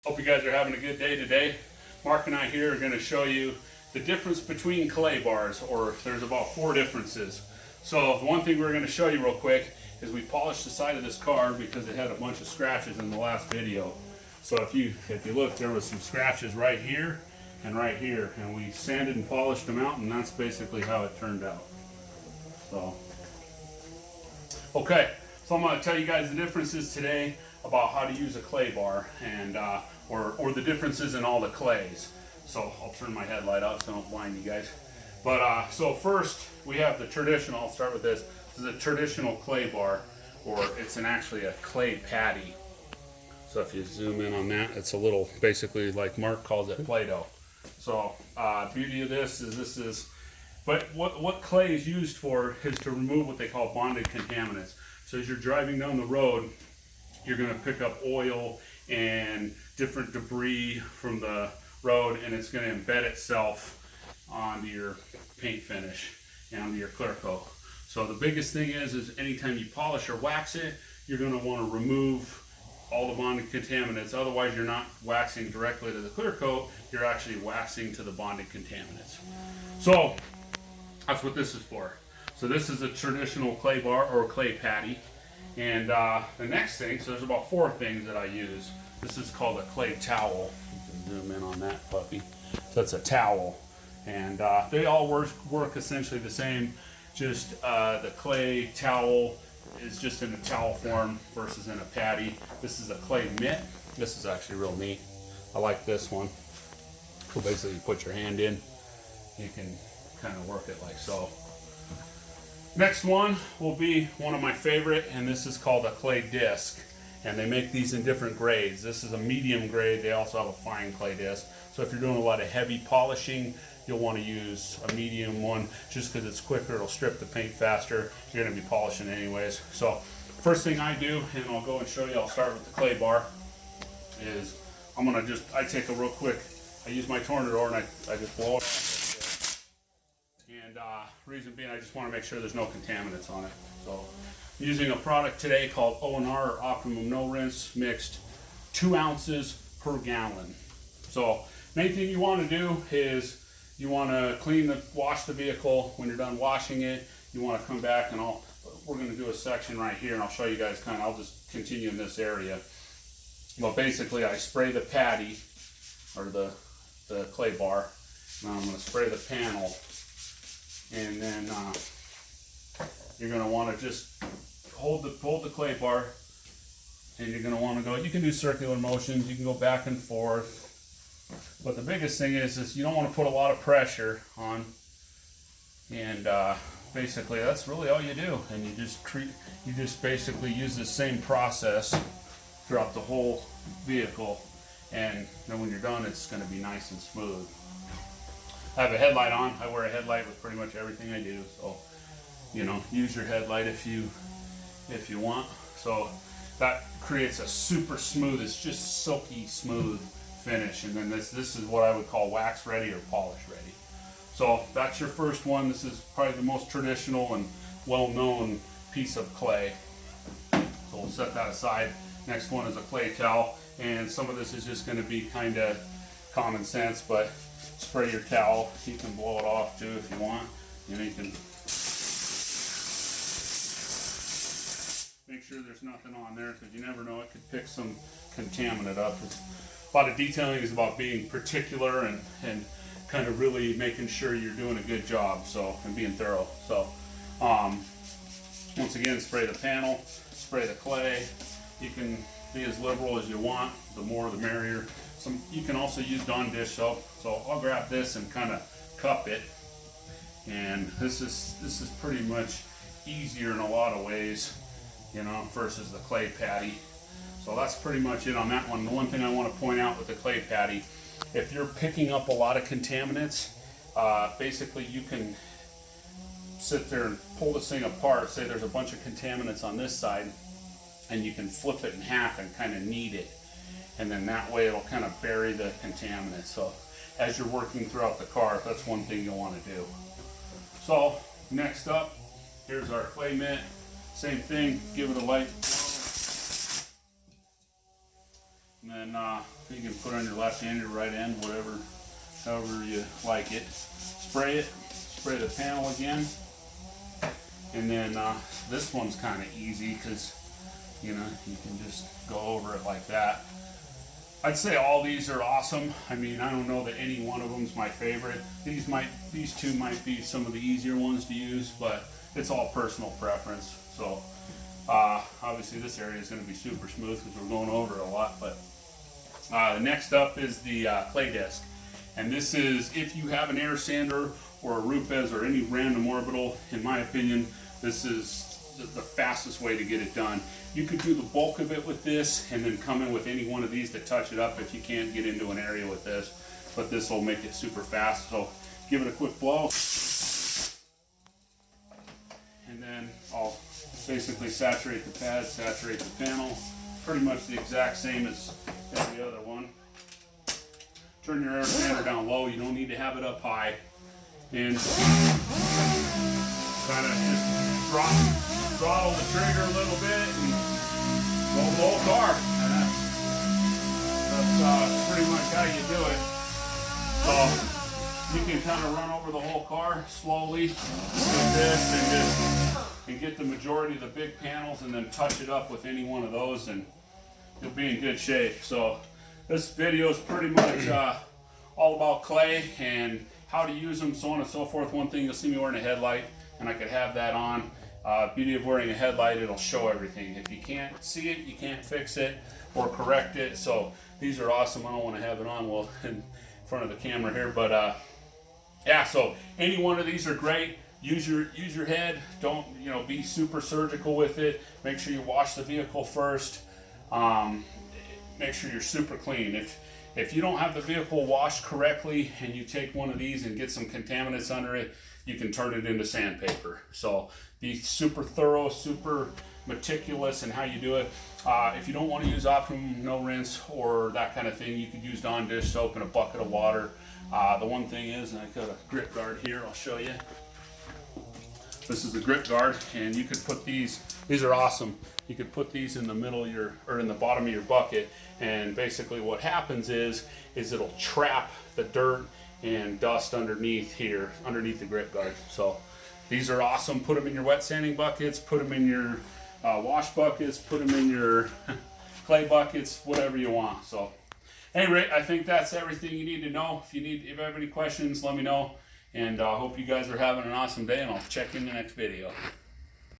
Hope you guys are having a good day today. Mark and I here are going to show you the difference between clay bars, or there's about 4 differences. So the one thing we're going to show you real quick is we polished the side of this car because it had a bunch of scratches in the last video. So if you look, there was some scratches right here and right here, and we sanded and polished them out, and that's basically how it turned out. So okay, so I'm going to tell you guys the differences today about how to use a clay bar, and or the differences in all the clays. So I'll turn my headlight off so I don't blind you guys. But so first we have the traditional. I'll start with this. This is a traditional clay bar, or it's actually a clay patty. So if you zoom in on that, it's a little, basically like Mark calls it, Play-Doh. So beauty of this is, but what clay is used for is to remove what they call bonded contaminants. So as you're driving down the road, you're going to pick up oil and different debris from the road, and it's going to embed itself onto your paint finish and onto your clear coat. So the biggest thing is anytime you polish or wax it, you're going to want to remove all the bonded contaminants. Otherwise, you're not waxing directly to the clear coat, you're actually waxing to the bonded contaminants. So that's what this is for. So this is a traditional clay bar or clay patty. And the next thing, so there's about 4 things that I use. This is called a clay towel. You can zoom in on that puppy. So it's a towel. And they all work essentially the same. Just the clay towel is just in a towel form versus in a patty. This is a clay mitt. This is actually real neat. I like this one. So basically you put your hand in, you can kind of work it like so. Next one will be one of my favorite, and this is called a clay disc. And they make these in different grades. This is a medium grade. They also have a fine clay disc. So if you're doing a lot of heavy polishing, you'll want to use a medium one just because it's quicker. It'll strip the paint faster. You're going to be polishing anyways. So first thing I do, and I'll go and show you, I'll start with the clay bar, is I take a real quick, I use my tornador and I just blow it off. And reason being, I just want to make sure there's no contaminants on it. So I'm using a product today called O&R, or Optimum No Rinse, mixed 2 ounces per gallon. So main thing you want to do is you want to wash the vehicle. When you're done washing it, you want to come back, and we're going to do a section right here, and I'll show you guys I'll just continue in this area. Well, basically I spray the patty, or the clay bar. Now I'm going to spray the panel. And then you're going to want to just hold the clay bar, and you're going to want to go, you can do circular motions, you can go back and forth, but the biggest thing is you don't want to put a lot of pressure on, and basically that's really all you do. And you just basically use the same process throughout the whole vehicle, and then when you're done, it's going to be nice and smooth. I have a headlight on. I wear a headlight with pretty much everything I do, so use your headlight if you want. So that creates a super smooth, it's just silky smooth finish. And then this is what I would call wax ready or polish ready. So that's your first one. This is probably the most traditional and well-known piece of clay. So we'll set that aside. Next one is a clay towel, and some of this is just going to be kind of common sense, but spray your towel. You can blow it off too if you want. You can make sure there's nothing on there, because you never know, it could pick some contaminant up. A lot of detailing is about being particular and kind of really making sure you're doing a good job, and being thorough. So once again, spray the panel, spray the clay. You can be as liberal as you want. The more the merrier. You can also use Dawn dish soap. So I'll grab this and kind of cup it. And this is pretty much easier in a lot of ways, versus the clay patty. So that's pretty much it on that one. The one thing I want to point out with the clay patty, if you're picking up a lot of contaminants, basically you can sit there and pull this thing apart. Say there's a bunch of contaminants on this side, and you can flip it in half and kind of knead it. And then that way it'll kind of bury the contaminants. So as you're working throughout the car, that's one thing you'll want to do. So next up, here's our clay mitt. Same thing, give it a light. And then then you can put on your left hand or right hand, whatever, however you like it. Spray it, spray the panel again. And then this one's kind of easy because, you know, you can just go over it like that. I'd say all these are awesome. I mean, I don't know that any one of them's my favorite. These two might be some of the easier ones to use, but it's all personal preference. So obviously this area is going to be super smooth because we're going over it a lot. But the next up is the clay disc. And this is, if you have an air sander or a Rupes or any random orbital, in my opinion, this is the fastest way to get it done. You could do the bulk of it with this and then come in with any one of these to touch it up if you can't get into an area with this. But this will make it super fast. So give it a quick blow. And then I'll basically saturate the pad, saturate the panel. Pretty much the exact same as every other one. Turn your air sander down low. You don't need to have it up high. And kind of just throttle the trigger a little bit and go the whole car. And that's pretty much how you do it. So you can kind of run over the whole car slowly with this and get the majority of the big panels and then touch it up with any one of those and you'll be in good shape. So this video is pretty much all about clay and how to use them, so on and so forth. One thing, you'll see me wearing a headlight, and I could have that on. Beauty of wearing a headlight, it'll show everything. If you can't see it, you can't fix it or correct it. So these are awesome. I don't want to have it on well in front of the camera here, but yeah. So any one of these are great. Use your head. Don't be super surgical with it. Make sure you wash the vehicle first. Make sure you're super clean. If you don't have the vehicle washed correctly and you take one of these and get some contaminants under it, you can turn it into sandpaper. So be super thorough, super meticulous in how you do it. If you don't want to use Optimum no rinse or that kind of thing, you could use Dawn dish soap in a bucket of water. The one thing is, and I got a grip guard here, I'll show you. This is the grip guard, and you could put these are awesome. You could put these in the middle of or in the bottom of your bucket, and basically what happens is it'll trap the dirt and dust underneath here, underneath the grip guard. So these are awesome. Put them in your wet sanding buckets, put them in your wash buckets, put them in your clay buckets, whatever you want. So anyway, I think that's everything you need to know. If you have any questions, let me know. And I hope you guys are having an awesome day, and I'll check in the next video.